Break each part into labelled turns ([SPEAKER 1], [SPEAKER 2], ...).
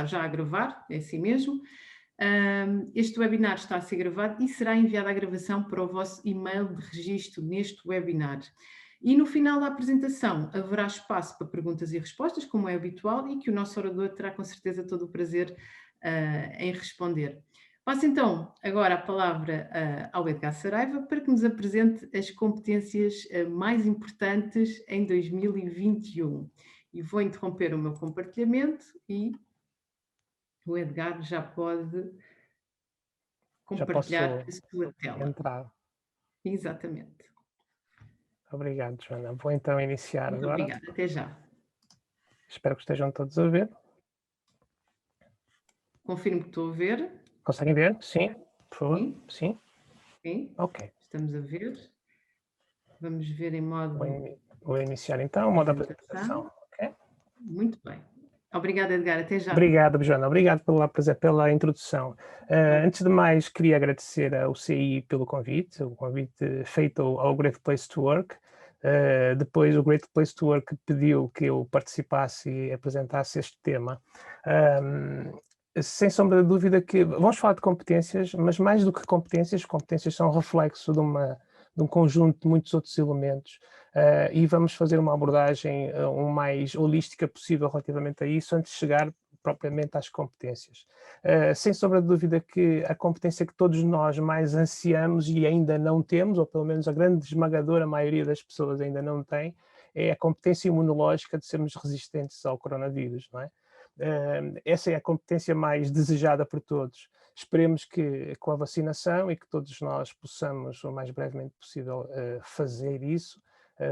[SPEAKER 1] está já a gravar, é assim mesmo. Este webinar está a ser gravado e será enviada a gravação para o vosso e-mail de registro neste webinar. E no final da apresentação haverá espaço para perguntas e respostas, como é habitual, e que o nosso orador terá com certeza todo o prazer em responder. Passo então agora a palavra ao Edgar Saraiva para que nos apresente as competências mais importantes em 2021. E vou interromper o meu compartilhamento e o Edgar já pode
[SPEAKER 2] Já
[SPEAKER 1] compartilhar
[SPEAKER 2] posso
[SPEAKER 1] a sua tela.
[SPEAKER 2] entrar.
[SPEAKER 1] Exatamente.
[SPEAKER 2] Obrigado, Joana. Vou então iniciar
[SPEAKER 1] Muito
[SPEAKER 2] agora.
[SPEAKER 1] obrigada. Até já.
[SPEAKER 2] Espero que estejam todos a ver.
[SPEAKER 1] Confirmo que estou a ver.
[SPEAKER 2] Conseguem ver? Sim, por favor.
[SPEAKER 1] Sim,
[SPEAKER 2] Sim?
[SPEAKER 1] sim.
[SPEAKER 2] Ok.
[SPEAKER 1] Estamos a ver. Vamos ver em
[SPEAKER 2] Vou,
[SPEAKER 1] modo
[SPEAKER 2] vou iniciar então o modo apresentação.
[SPEAKER 1] apresentação.
[SPEAKER 2] Ok?
[SPEAKER 1] Muito bem. Obrigada, Edgar. Até já.
[SPEAKER 2] Obrigado, Joana. Obrigado pela introdução. Antes de mais, queria agradecer ao CI pelo convite, o convite feito ao Great Place to Work. Depois o Great Place to Work pediu que eu participasse e apresentasse este tema. Sem sombra de dúvida que vamos falar de competências, mas mais do que competências são reflexo de um conjunto de muitos outros elementos, e vamos fazer uma abordagem o mais holística possível relativamente a isso, antes de chegar propriamente às competências. Sem sombra de dúvida que a competência que todos nós mais ansiamos e ainda não temos, ou pelo menos a grande esmagadora maioria das pessoas ainda não tem, é a competência imunológica de sermos resistentes ao coronavírus, não é? Essa é a competência mais desejada por todos. Esperemos que com a vacinação e que todos nós possamos, o mais brevemente possível, fazer isso,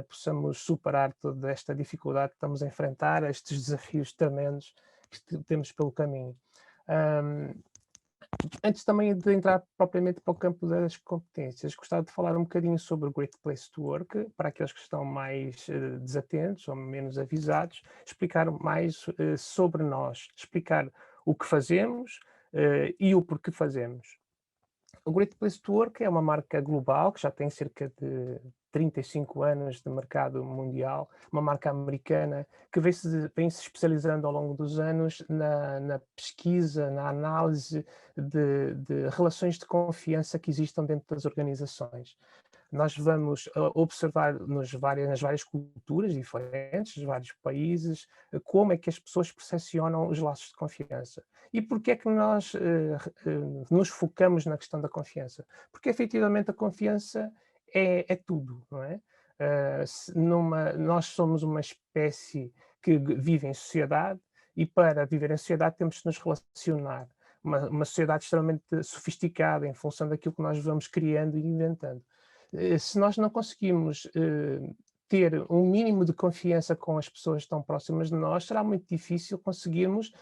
[SPEAKER 2] possamos superar toda esta dificuldade que estamos a enfrentar, estes desafios tremendos que temos pelo caminho. Antes também de entrar propriamente para o campo das competências, gostava de falar um bocadinho sobre o Great Place to Work, para aqueles que estão mais desatentos ou menos avisados, explicar mais sobre nós, explicar o que fazemos e o porquê fazemos. O Great Place to Work é uma marca global que já tem cerca de 35 anos de mercado mundial, uma marca americana que vem se especializando ao longo dos anos na pesquisa, na análise de relações de confiança que existam dentro das organizações. Nós vamos observar nas várias culturas diferentes, nos vários países, como é que as pessoas percepcionam os laços de confiança. E porquê é que nós nos focamos na questão da confiança? Porque efetivamente a confiança é tudo, não é? Nós somos uma espécie que vive em sociedade e para viver em sociedade temos que nos relacionar. Uma sociedade extremamente sofisticada em função daquilo que nós vamos criando e inventando. Se nós não conseguimos ter um mínimo de confiança com as pessoas que estão próximas de nós, será muito difícil conseguirmos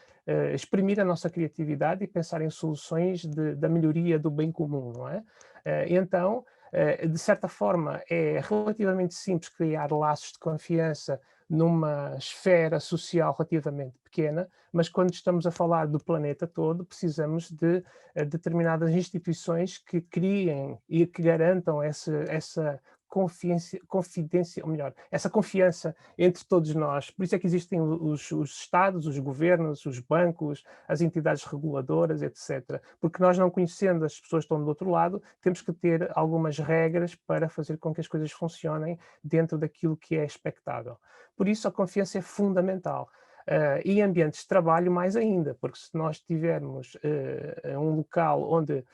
[SPEAKER 2] exprimir a nossa criatividade e pensar em soluções da melhoria do bem comum, não é? Então, de certa forma, é relativamente simples criar laços de confiança numa esfera social relativamente pequena, mas quando estamos a falar do planeta todo, precisamos de determinadas instituições que criem e que garantam essa confidência, ou melhor, essa confiança entre todos nós. Por isso é que existem os Estados, os governos, os bancos, as entidades reguladoras, etc. Porque nós, não conhecendo as pessoas que estão do outro lado, temos que ter algumas regras para fazer com que as coisas funcionem dentro daquilo que é expectável. Por isso, a confiança é fundamental. E ambientes de trabalho mais ainda, porque se nós tivermos um local onde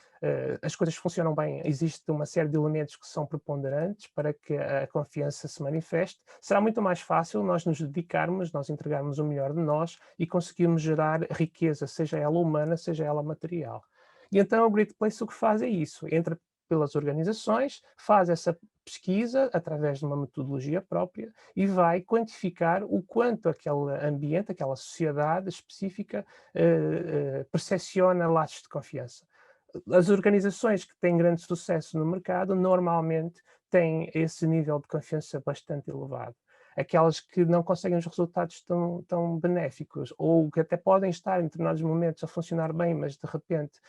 [SPEAKER 2] as coisas funcionam bem, existe uma série de elementos que são preponderantes para que a confiança se manifeste, será muito mais fácil nós nos dedicarmos, nós entregarmos o melhor de nós e conseguirmos gerar riqueza, seja ela humana, seja ela material. E então o Great Place o que faz é isso, entra pelas organizações, faz essa pesquisa através de uma metodologia própria e vai quantificar o quanto aquele ambiente, aquela sociedade específica percepciona laços de confiança. As organizações que têm grande sucesso no mercado normalmente têm esse nível de confiança bastante elevado. Aquelas que não conseguem os resultados tão benéficos, ou que até podem estar em determinados momentos a funcionar bem, mas de repente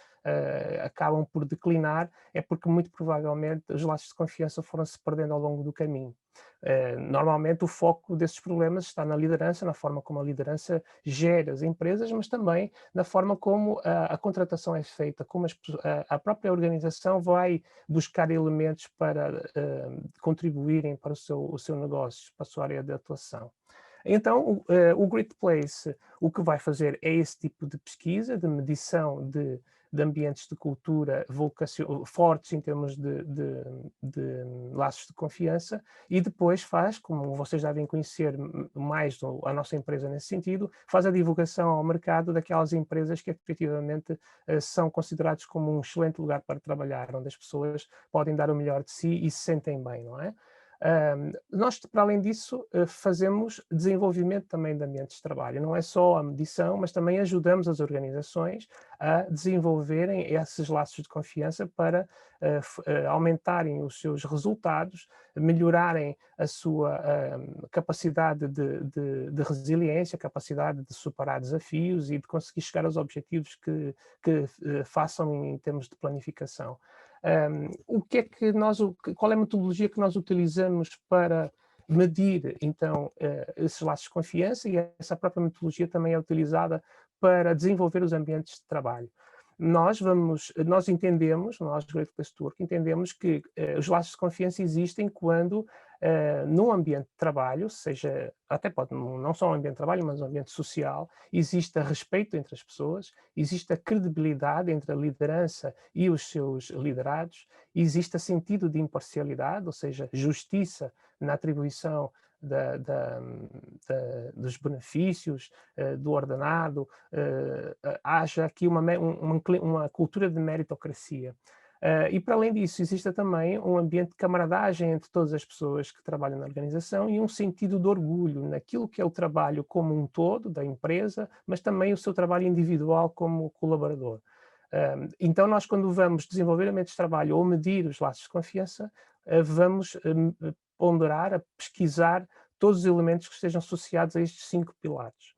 [SPEAKER 2] acabam por declinar, é porque muito provavelmente os laços de confiança foram-se perdendo ao longo do caminho. Normalmente o foco desses problemas está na liderança, na forma como a liderança gera as empresas, mas também na forma como a contratação é feita, como a própria organização vai buscar elementos para contribuírem para o seu negócio, para a sua área de atuação. Então, o Great Place o que vai fazer é esse tipo de pesquisa, de medição de ambientes de cultura fortes em termos de laços de confiança, e depois faz, como vocês devem conhecer mais a nossa empresa nesse sentido, faz a divulgação ao mercado daquelas empresas que efetivamente são considerados como um excelente lugar para trabalhar, onde as pessoas podem dar o melhor de si e se sentem bem, não é? Nós, para além disso, fazemos desenvolvimento também de ambientes de trabalho. Não é só a medição, mas também ajudamos as organizações a desenvolverem esses laços de confiança para aumentarem os seus resultados, melhorarem a sua capacidade de resiliência, capacidade de superar desafios e de conseguir chegar aos objetivos que façam em termos de planificação. Qual é a metodologia que nós utilizamos para medir, então, esses laços de confiança, e essa própria metodologia também é utilizada para desenvolver os ambientes de trabalho. Nós entendemos, nós, Great Place to Work, entendemos que os laços de confiança existem quando, num ambiente de trabalho, seja, até pode não só um ambiente de trabalho, mas um ambiente social, existe respeito entre as pessoas, existe a credibilidade entre a liderança e os seus liderados, existe sentido de imparcialidade, ou seja, justiça na atribuição dos benefícios, do ordenado, haja aqui uma cultura de meritocracia. E para além disso, existe também um ambiente de camaradagem entre todas as pessoas que trabalham na organização e um sentido de orgulho naquilo que é o trabalho como um todo da empresa, mas também o seu trabalho individual como colaborador. Então, nós, quando vamos desenvolver ambientes de trabalho ou medir os laços de confiança, vamos ponderar, a pesquisar todos os elementos que estejam associados a estes 5 pilares.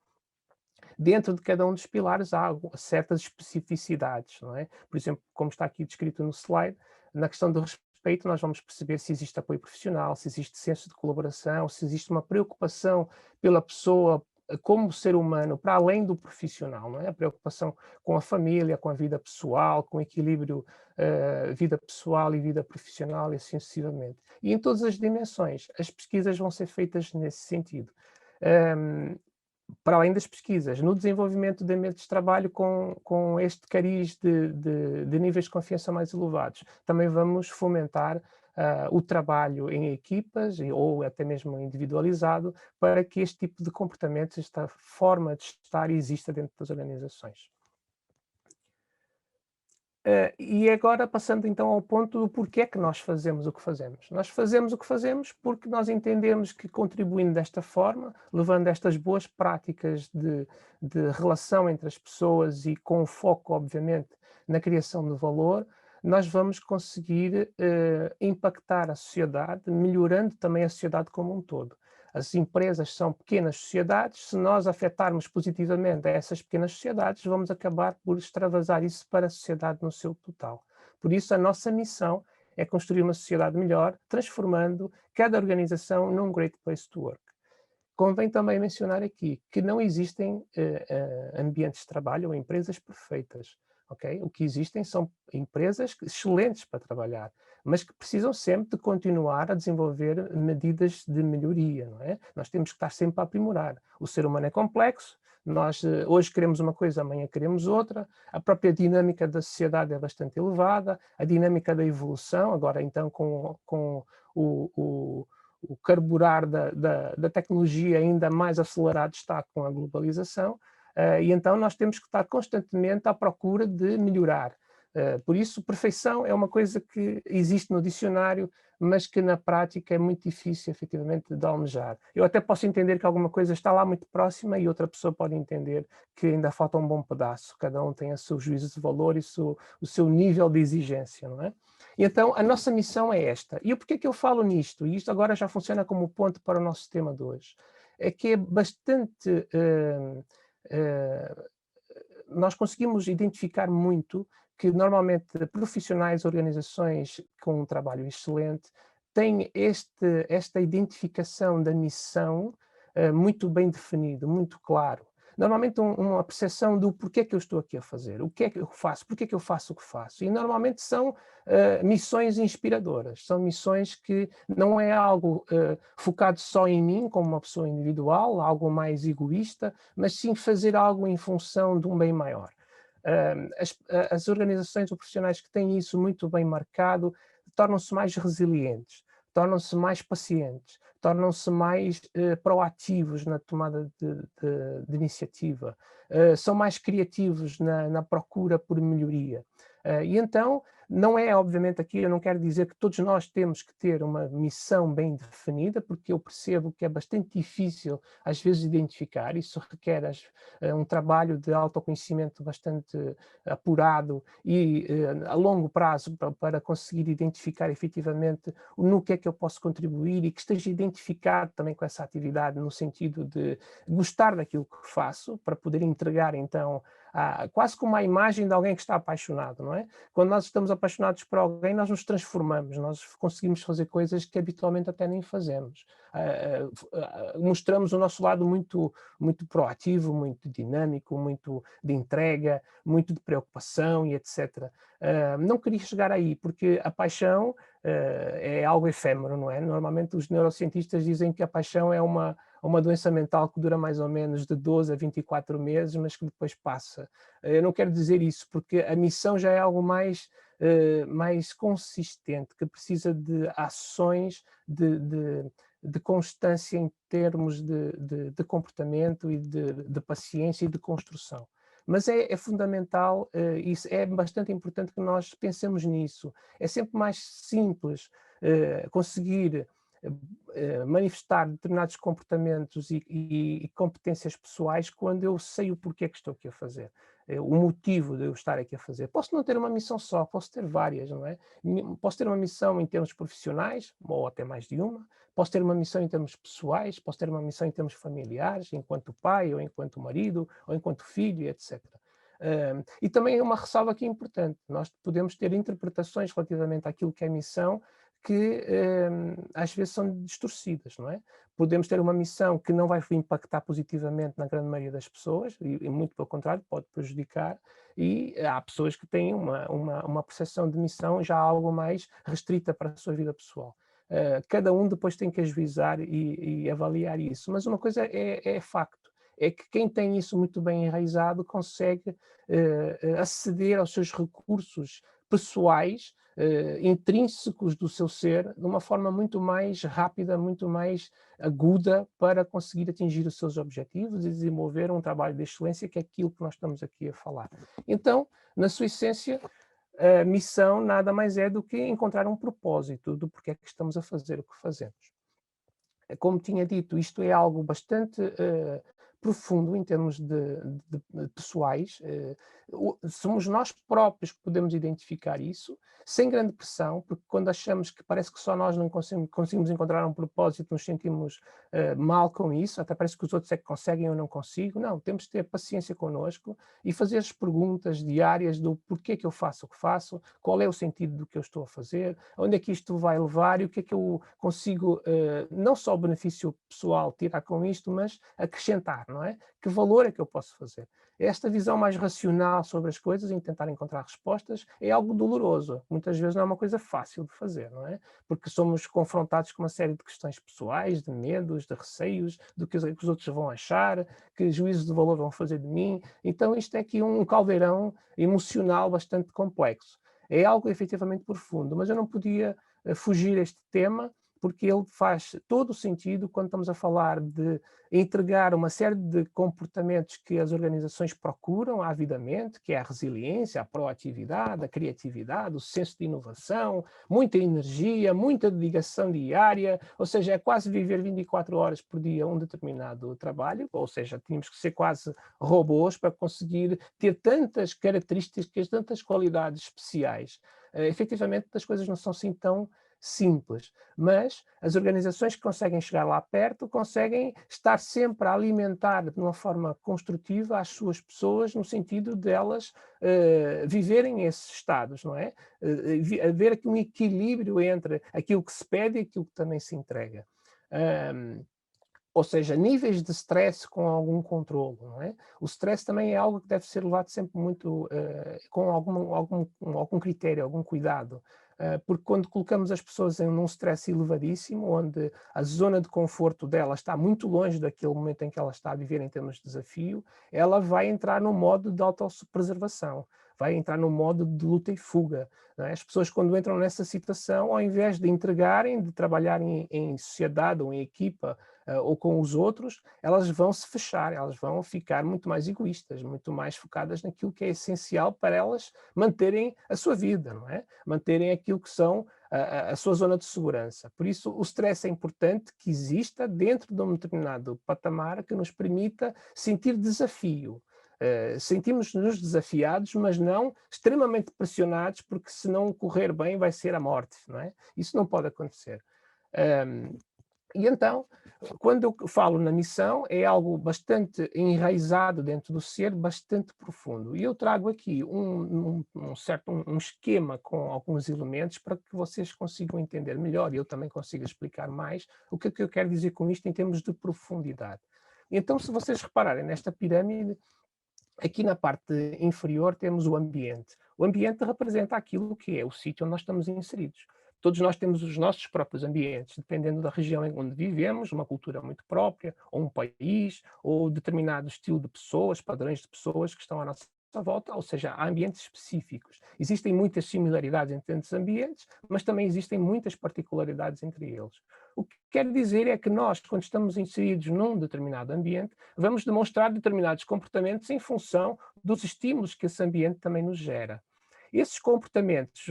[SPEAKER 2] Dentro de cada um dos pilares há certas especificidades, não é? Por exemplo, como está aqui descrito no slide, na questão do respeito nós vamos perceber se existe apoio profissional, se existe senso de colaboração, se existe uma preocupação pela pessoa como ser humano, para além do profissional, não é? A preocupação com a família, com a vida pessoal, com o equilíbrio vida pessoal e vida profissional e assim sucessivamente. E em todas as dimensões, as pesquisas vão ser feitas nesse sentido. Para além das pesquisas, no desenvolvimento de ambientes de trabalho com este cariz de níveis de confiança mais elevados, também vamos fomentar o trabalho em equipas ou até mesmo individualizado para que este tipo de comportamento, esta forma de estar exista dentro das organizações. E agora passando então ao ponto do porquê é que nós fazemos o que fazemos. Nós fazemos o que fazemos porque nós entendemos que, contribuindo desta forma, levando estas boas práticas de relação entre as pessoas e com foco, obviamente, na criação de valor, nós vamos conseguir impactar a sociedade, melhorando também a sociedade como um todo. As empresas são pequenas sociedades, se nós afetarmos positivamente essas pequenas sociedades, vamos acabar por extravasar isso para a sociedade no seu total. Por isso, a nossa missão é construir uma sociedade melhor, transformando cada organização num Great Place to Work. Convém também mencionar aqui que não existem ambientes de trabalho ou empresas perfeitas. Okay? O que existem são empresas excelentes para trabalhar, mas que precisam sempre de continuar a desenvolver medidas de melhoria, não é? Nós temos que estar sempre a aprimorar. O ser humano é complexo, nós hoje queremos uma coisa, amanhã queremos outra, a própria dinâmica da sociedade é bastante elevada, a dinâmica da evolução, agora então com o carburar da tecnologia ainda mais acelerado está com a globalização, e então nós temos que estar constantemente à procura de melhorar. Por isso, perfeição é uma coisa que existe no dicionário, mas que na prática é muito difícil, efetivamente, de almejar. Eu até posso entender que alguma coisa está lá muito próxima e outra pessoa pode entender que ainda falta um bom pedaço. Cada um tem o seu juízo de valor e o seu nível de exigência, não é? E então, a nossa missão é esta. E porquê que eu falo nisto? E isto agora já funciona como ponto para o nosso tema de hoje. É que é bastante... nós conseguimos identificar muito que normalmente profissionais, organizações com um trabalho excelente, tem esta identificação da missão muito bem definido, muito claro. Normalmente uma percepção do porquê que eu estou aqui a fazer, o que é que eu faço, porquê que eu faço o que faço. E normalmente são missões inspiradoras, são missões que não é algo focado só em mim, como uma pessoa individual, algo mais egoísta, mas sim fazer algo em função de um bem maior. As organizações ou profissionais que têm isso muito bem marcado tornam-se mais resilientes, tornam-se mais pacientes, tornam-se mais proativos na tomada de iniciativa, são mais criativos na procura por melhoria. E então, não é, obviamente, aqui eu não quero dizer que todos nós temos que ter uma missão bem definida, porque eu percebo que é bastante difícil, às vezes, identificar, isso requer um trabalho de autoconhecimento bastante apurado e a longo prazo para conseguir identificar efetivamente no que é que eu posso contribuir e que esteja identificado também com essa atividade no sentido de gostar daquilo que faço, para poder entregar então quase como a imagem de alguém que está apaixonado, não é? Quando nós estamos apaixonados por alguém, nós nos transformamos, nós conseguimos fazer coisas que habitualmente até nem fazemos. Mostramos o nosso lado muito, muito proativo, muito dinâmico, muito de entrega, muito de preocupação e etc. Não queria chegar aí, porque a paixão é algo efêmero, não é? Normalmente os neurocientistas dizem que a paixão é uma doença mental que dura mais ou menos de 12 a 24 meses, mas que depois passa. Eu não quero dizer isso, porque a missão já é algo mais consistente, que precisa de ações de constância em termos de comportamento e de paciência e de construção. Mas é fundamental, isso é bastante importante que nós pensemos nisso. É sempre mais simples conseguir manifestar determinados comportamentos e competências pessoais quando eu sei o porquê que estou aqui a fazer, o motivo de eu estar aqui a fazer. Posso não ter uma missão só, posso ter várias, não é? Posso ter uma missão em termos profissionais, ou até mais de uma, posso ter uma missão em termos pessoais, posso ter uma missão em termos familiares, enquanto pai, ou enquanto marido, ou enquanto filho, etc. E também uma ressalva aqui importante, nós podemos ter interpretações relativamente àquilo que é missão, que às vezes são distorcidas, não é? Podemos ter uma missão que não vai impactar positivamente na grande maioria das pessoas, e muito pelo contrário, pode prejudicar, e há pessoas que têm uma percepção de missão já algo mais restrita para a sua vida pessoal. Cada um depois tem que ajuizar e avaliar isso, mas uma coisa é facto, é que quem tem isso muito bem enraizado consegue aceder aos seus recursos pessoais, intrínsecos do seu ser, de uma forma muito mais rápida, muito mais aguda, para conseguir atingir os seus objetivos e desenvolver um trabalho de excelência, que é aquilo que nós estamos aqui a falar. Então, na sua essência, a missão nada mais é do que encontrar um propósito do porquê é que estamos a fazer o que fazemos. Como tinha dito, isto é algo bastante profundo em termos de pessoais. Somos nós próprios que podemos identificar isso, sem grande pressão, porque quando achamos que parece que só nós não conseguimos encontrar um propósito, nos sentimos mal com isso, até parece que os outros é que conseguem, eu não consigo. Não, temos de ter paciência connosco e fazer as perguntas diárias do porquê que eu faço o que faço, qual é o sentido do que eu estou a fazer, onde é que isto vai levar e o que é que eu consigo, não só o benefício pessoal tirar com isto, mas acrescentar, não é? Que valor é que eu posso fazer? Esta visão mais racional sobre as coisas, em tentar encontrar respostas, é algo doloroso. Muitas vezes não é uma coisa fácil de fazer, não é? Porque somos confrontados com uma série de questões pessoais, de medos, de receios, do que os outros vão achar, que juízos de valor vão fazer de mim. Então isto é aqui um caldeirão emocional bastante complexo. É algo efetivamente profundo, mas eu não podia fugir a este tema, porque ele faz todo o sentido quando estamos a falar de entregar uma série de comportamentos que as organizações procuram avidamente, que é a resiliência, a proatividade, a criatividade, o senso de inovação, muita energia, muita dedicação diária, ou seja, é quase viver 24 horas por dia um determinado trabalho, ou seja, tínhamos que ser quase robôs para conseguir ter tantas características, tantas qualidades especiais. Efetivamente, as coisas não são assim tão simples, mas as organizações que conseguem chegar lá perto conseguem estar sempre a alimentar de uma forma construtiva as suas pessoas, no sentido de elas viverem esses estados, não é? Haver aqui um equilíbrio entre aquilo que se pede e aquilo que também se entrega. Ou seja, níveis de stress com algum controle, não é? O stress também é algo que deve ser levado sempre muito com algum critério, algum cuidado, porque quando colocamos as pessoas em um stress elevadíssimo, onde a zona de conforto dela está muito longe daquele momento em que ela está a viver em termos de desafio, ela vai entrar no modo de autopreservação, vai entrar no modo de luta e fuga. Não é? As pessoas, quando entram nessa situação, ao invés de entregarem, de trabalhar em sociedade ou em equipa, ou com os outros, elas vão se fechar, elas vão ficar muito mais egoístas, muito mais focadas naquilo que é essencial para elas manterem a sua vida, não é? Manterem aquilo que são a sua zona de segurança. Por isso, o stress é importante que exista dentro de um determinado patamar que nos permita sentir desafio. Sentimos-nos desafiados, mas não extremamente pressionados, porque se não correr bem vai ser a morte, não é? Isso não pode acontecer. E então, quando eu falo na missão, é algo bastante enraizado dentro do ser, bastante profundo. E eu trago aqui um esquema com alguns elementos para que vocês consigam entender melhor e eu também consiga explicar mais o que é que eu quero dizer com isto em termos de profundidade. Então, se vocês repararem nesta pirâmide, aqui na parte inferior temos o ambiente. O ambiente representa aquilo que é o sítio onde nós estamos inseridos. Todos nós temos os nossos próprios ambientes, dependendo da região em onde vivemos, uma cultura muito própria, ou um país, ou determinado estilo de pessoas, padrões de pessoas que estão à nossa volta, ou seja, há ambientes específicos. Existem muitas similaridades entre esses ambientes, mas também existem muitas particularidades entre eles. O que quer dizer é que nós, quando estamos inseridos num determinado ambiente, vamos demonstrar determinados comportamentos em função dos estímulos que esse ambiente também nos gera. Esses comportamentos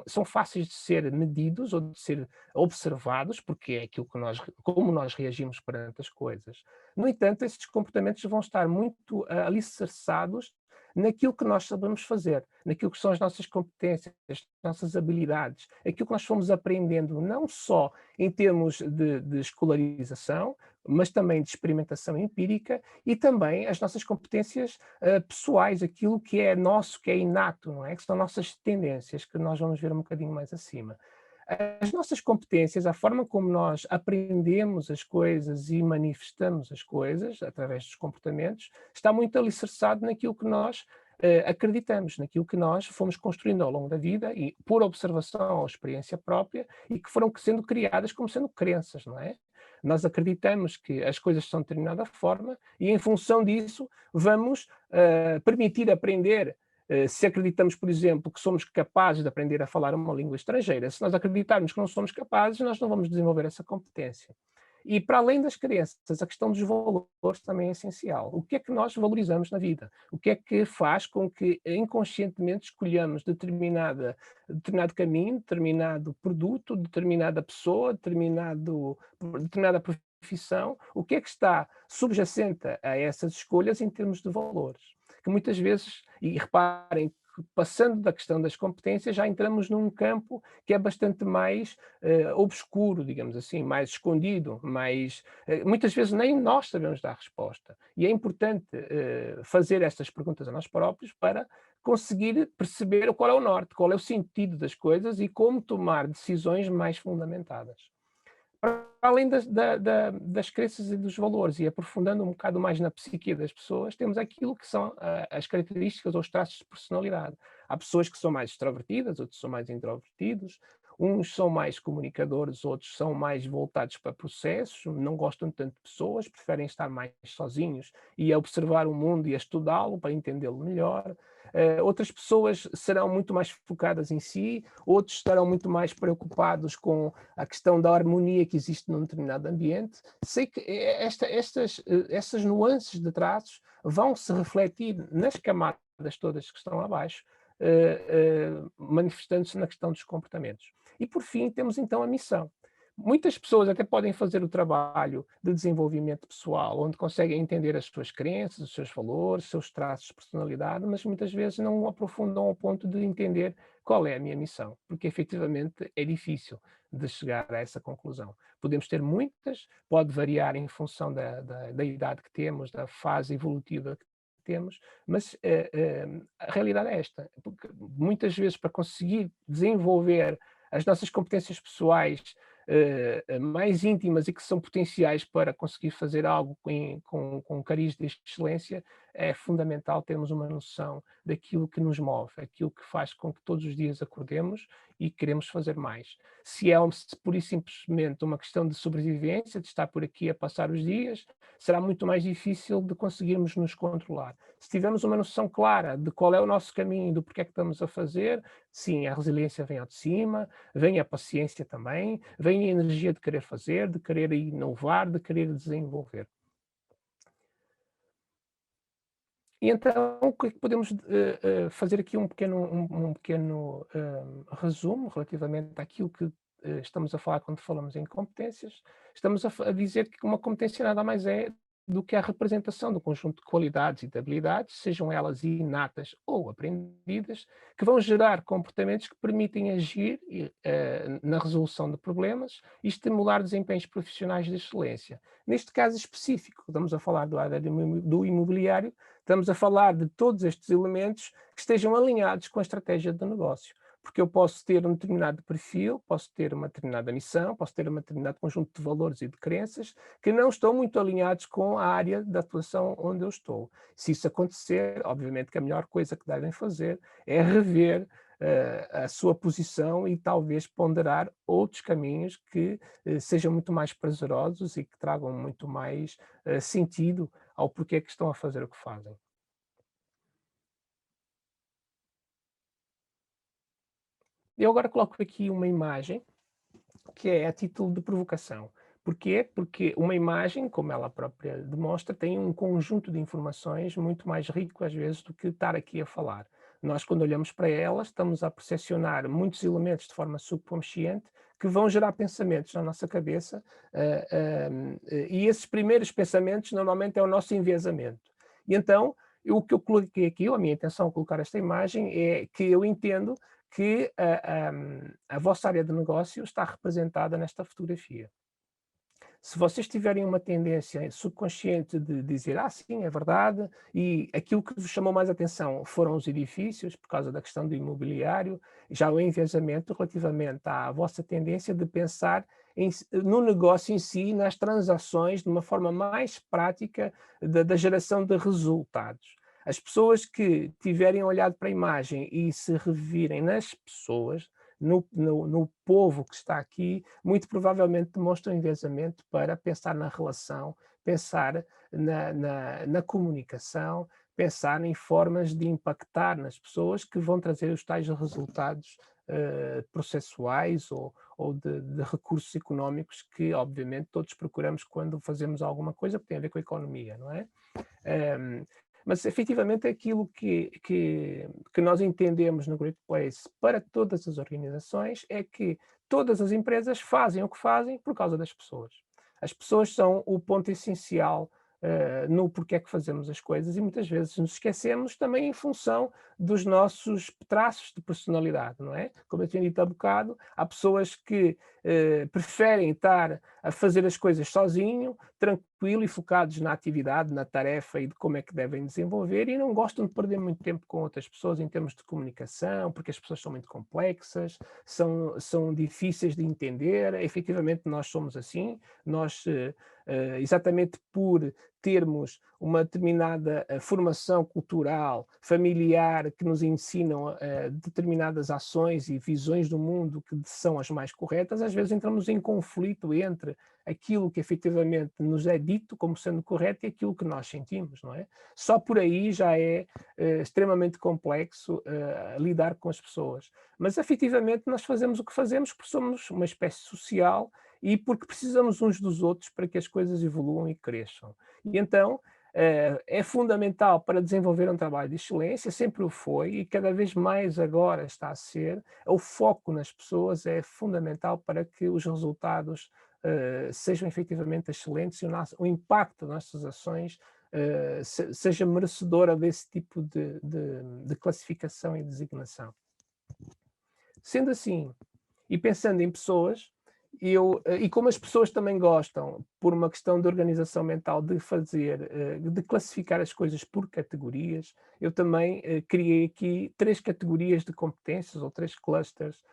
[SPEAKER 2] são fáceis de ser medidos ou de ser observados, porque é aquilo que como nós reagimos perante as coisas. No entanto, esses comportamentos vão estar muito alicerçados naquilo que nós sabemos fazer, naquilo que são as nossas competências, as nossas habilidades, aquilo que nós fomos aprendendo, não só em termos de escolarização, mas também de experimentação empírica e também as nossas competências pessoais, aquilo que é nosso, que é inato, não é? Que são nossas tendências, que nós vamos ver um bocadinho mais acima. As nossas competências, a forma como nós aprendemos as coisas e manifestamos as coisas, através dos comportamentos, está muito alicerçado naquilo que nós acreditamos, naquilo que nós fomos construindo ao longo da vida e por observação ou experiência própria e que foram sendo criadas como sendo crenças, não é? Nós acreditamos que as coisas são de determinada forma e, em função disso, vamos permitir aprender. Se acreditamos, por exemplo, que somos capazes de aprender a falar uma língua estrangeira, se nós acreditarmos que não somos capazes, nós não vamos desenvolver essa competência. E para além das crenças, a questão dos valores também é essencial. O que é que nós valorizamos na vida? O que é que faz com que inconscientemente escolhamos determinado caminho, determinado produto, determinada pessoa, determinada profissão? O que é que está subjacente a essas escolhas em termos de valores? Que muitas vezes, e reparem, passando da questão das competências, já entramos num campo que é bastante mais obscuro, digamos assim, mais escondido, muitas vezes nem nós sabemos dar resposta. E é importante fazer estas perguntas a nós próprios para conseguir perceber qual é o norte, qual é o sentido das coisas e como tomar decisões mais fundamentadas. Para além das crenças e dos valores, e aprofundando um bocado mais na psique das pessoas, temos aquilo que são as características ou os traços de personalidade. Há pessoas que são mais extrovertidas, outros são mais introvertidos, uns são mais comunicadores, outros são mais voltados para processos, não gostam tanto de pessoas, preferem estar mais sozinhos e a observar o mundo e a estudá-lo para entendê-lo melhor. Outras pessoas serão muito mais focadas em si, outros estarão muito mais preocupados com a questão da harmonia que existe num determinado ambiente. Sei que essas nuances de traços vão se refletir nas camadas todas que estão abaixo, manifestando-se na questão dos comportamentos. E por fim temos então a missão. Muitas pessoas até podem fazer o trabalho de desenvolvimento pessoal, onde conseguem entender as suas crenças, os seus valores, os seus traços de personalidade, mas muitas vezes não aprofundam ao ponto de entender qual é a minha missão, porque efetivamente é difícil de chegar a essa conclusão. Podemos ter muitas, pode variar em função da idade que temos, da fase evolutiva que temos, mas a realidade é esta, porque muitas vezes para conseguir desenvolver as nossas competências pessoais mais íntimas e que são potenciais para conseguir fazer algo com cariz de excelência, é fundamental termos uma noção daquilo que nos move, aquilo que faz com que todos os dias acordemos e queremos fazer mais. Se é por e simplesmente uma questão de sobrevivência, de estar por aqui a passar os dias, será muito mais difícil de conseguirmos nos controlar. Se tivermos uma noção clara de qual é o nosso caminho, do porquê é que estamos a fazer, sim, a resiliência vem ao de cima, vem a paciência também, vem a energia de querer fazer, de querer inovar, de querer desenvolver. E então, o que é que podemos fazer aqui um pequeno resumo relativamente àquilo que estamos a falar quando falamos em competências. Estamos a dizer que uma competência nada mais é do que a representação do conjunto de qualidades e de habilidades, sejam elas inatas ou aprendidas, que vão gerar comportamentos que permitem agir na resolução de problemas e estimular desempenhos profissionais de excelência. Neste caso específico, estamos a falar do área do imobiliário, estamos a falar de todos estes elementos que estejam alinhados com a estratégia do negócio. Porque eu posso ter um determinado perfil, posso ter uma determinada missão, posso ter um determinado conjunto de valores e de crenças que não estão muito alinhados com a área de atuação onde eu estou. Se isso acontecer, obviamente que a melhor coisa que devem fazer é rever a sua posição e talvez ponderar outros caminhos que sejam muito mais prazerosos e que tragam muito mais sentido ao porquê que estão a fazer o que fazem. Eu agora coloco aqui uma imagem que é a título de provocação. Porquê? Porque uma imagem, como ela própria demonstra, tem um conjunto de informações muito mais rico, às vezes, do que estar aqui a falar. Nós, quando olhamos para ela, estamos a percepcionar muitos elementos de forma subconsciente que vão gerar pensamentos na nossa cabeça, e esses primeiros pensamentos, normalmente, é o nosso enviesamento. E então, o que eu coloquei aqui, ou a minha intenção ao colocar esta imagem, é que eu entendo que a vossa área de negócio está representada nesta fotografia. Se vocês tiverem uma tendência subconsciente de dizer, sim, é verdade, e aquilo que vos chamou mais atenção foram os edifícios, por causa da questão do imobiliário, já o enviesamento relativamente à vossa tendência de pensar no negócio em si, nas transações, de uma forma mais prática da geração de resultados. As pessoas que tiverem olhado para a imagem e se revirem nas pessoas, no povo que está aqui, muito provavelmente demonstra um enviesamento para pensar na relação, pensar na comunicação, pensar em formas de impactar nas pessoas que vão trazer os tais resultados processuais ou de recursos económicos que, obviamente, todos procuramos quando fazemos alguma coisa que tem a ver com a economia, não é? Um, mas efetivamente aquilo que nós entendemos no Great Place para todas as organizações é que todas as empresas fazem o que fazem por causa das pessoas. As pessoas são o ponto essencial no porquê é que fazemos as coisas e muitas vezes nos esquecemos também em função dos nossos traços de personalidade, não é? Como eu tinha dito há bocado, há pessoas que preferem estar a fazer as coisas sozinho, tranquilo e focados na atividade, na tarefa e de como é que devem desenvolver e não gostam de perder muito tempo com outras pessoas em termos de comunicação, porque as pessoas são muito complexas, são difíceis de entender. Efetivamente nós somos assim, nós exatamente por termos uma determinada formação cultural, familiar, que nos ensinam determinadas ações e visões do mundo que são as mais corretas, às vezes entramos em conflito entre aquilo que efetivamente nos é dito como sendo correto e aquilo que nós sentimos, não é? Só por aí já é extremamente complexo lidar com as pessoas. Mas efetivamente nós fazemos o que fazemos porque somos uma espécie social e porque precisamos uns dos outros para que as coisas evoluam e cresçam. E então, é fundamental para desenvolver um trabalho de excelência, sempre o foi e cada vez mais agora está a ser. O foco nas pessoas é fundamental para que os resultados sejam efetivamente excelentes e o impacto das nossas ações seja merecedora desse tipo de classificação e designação. Sendo assim, e pensando em pessoas, e como as pessoas também gostam, por uma questão de organização mental, de classificar as coisas por categorias, eu também criei aqui 3 categorias de competências, ou 3 clusters,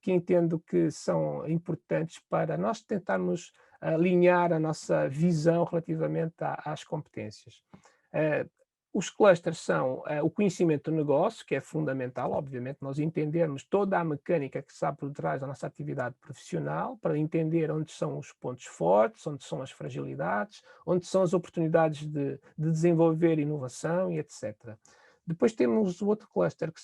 [SPEAKER 2] que entendo que são importantes para nós tentarmos alinhar a nossa visão relativamente às competências. Eh, os clusters são o conhecimento do negócio, que é fundamental, obviamente, nós entendermos toda a mecânica que está por trás da nossa atividade profissional, para entender onde são os pontos fortes, onde são as fragilidades, onde são as oportunidades de desenvolver inovação e etc. Depois temos o outro cluster que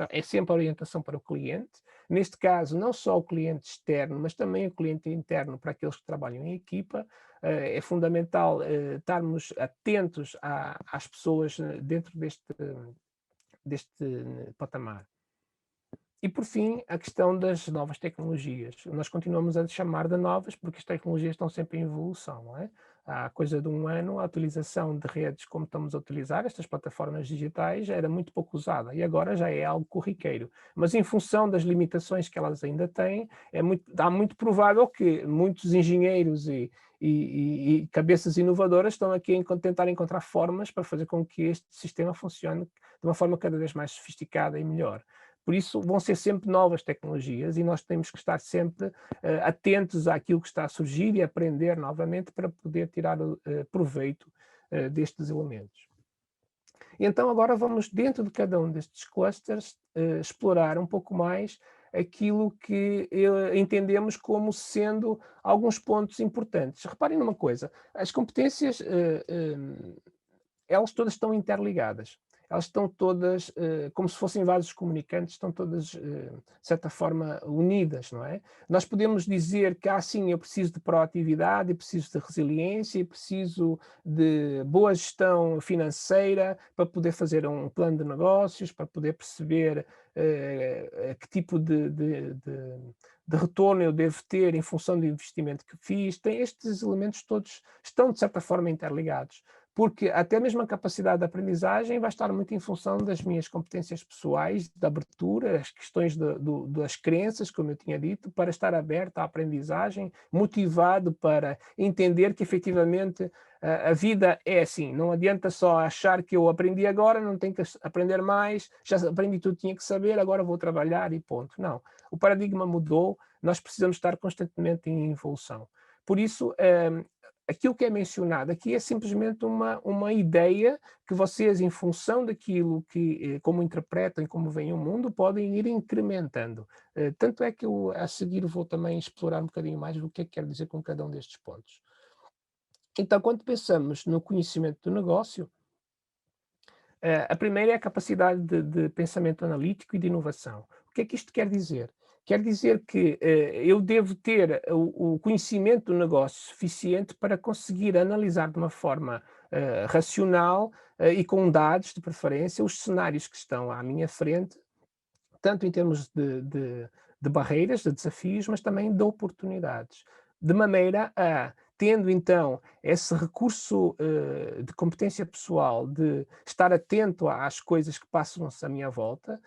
[SPEAKER 2] é sempre a orientação para o cliente. Neste caso, não só o cliente externo, mas também o cliente interno para aqueles que trabalham em equipa. É fundamental estarmos atentos às pessoas dentro deste patamar. E, por fim, a questão das novas tecnologias. Nós continuamos a chamar de novas porque as tecnologias estão sempre em evolução, não é? Há coisa de um ano, a utilização de redes como estamos a utilizar, estas plataformas digitais, era muito pouco usada e agora já é algo corriqueiro. Mas em função das limitações que elas ainda têm, está muito provável que muitos engenheiros e cabeças inovadoras estão aqui a tentar encontrar formas para fazer com que este sistema funcione de uma forma cada vez mais sofisticada e melhor. Por isso, vão ser sempre novas tecnologias e nós temos que estar sempre atentos àquilo que está a surgir e aprender novamente para poder tirar proveito destes elementos. Então, agora vamos, dentro de cada um destes clusters, explorar um pouco mais aquilo que entendemos como sendo alguns pontos importantes. Reparem numa coisa, as competências, elas todas estão interligadas. Elas estão todas, como se fossem vasos comunicantes, estão todas, de certa forma, unidas, não é? Nós podemos dizer que, sim, eu preciso de proatividade, eu preciso de resiliência, eu preciso de boa gestão financeira para poder fazer um plano de negócios, para poder perceber que tipo de retorno eu devo ter em função do investimento que fiz. Estes elementos todos estão, de certa forma, interligados. Porque até mesmo a capacidade de aprendizagem vai estar muito em função das minhas competências pessoais, de abertura, as questões das crenças, como eu tinha dito, para estar aberto à aprendizagem, motivado para entender que efetivamente a vida é assim, não adianta só achar que eu aprendi agora, não tenho que aprender mais, já aprendi tudo que tinha que saber, agora vou trabalhar e ponto. Não, o paradigma mudou, nós precisamos estar constantemente em evolução. Por isso, aquilo que é mencionado aqui é simplesmente uma ideia que vocês, em função daquilo que, como interpretam e como veem o mundo, podem ir incrementando. Tanto é que eu, a seguir, vou também explorar um bocadinho mais o que é que quer dizer com cada um destes pontos. Então, quando pensamos no conhecimento do negócio, a primeira é a capacidade de pensamento analítico e de inovação. O que é que isto quer dizer? Quer dizer que eu devo ter o conhecimento do negócio suficiente para conseguir analisar de uma forma racional e com dados, de preferência, os cenários que estão à minha frente, tanto em termos de barreiras, de desafios, mas também de oportunidades. De maneira a, tendo então esse recurso de competência pessoal, de estar atento às coisas que passam-se à minha volta,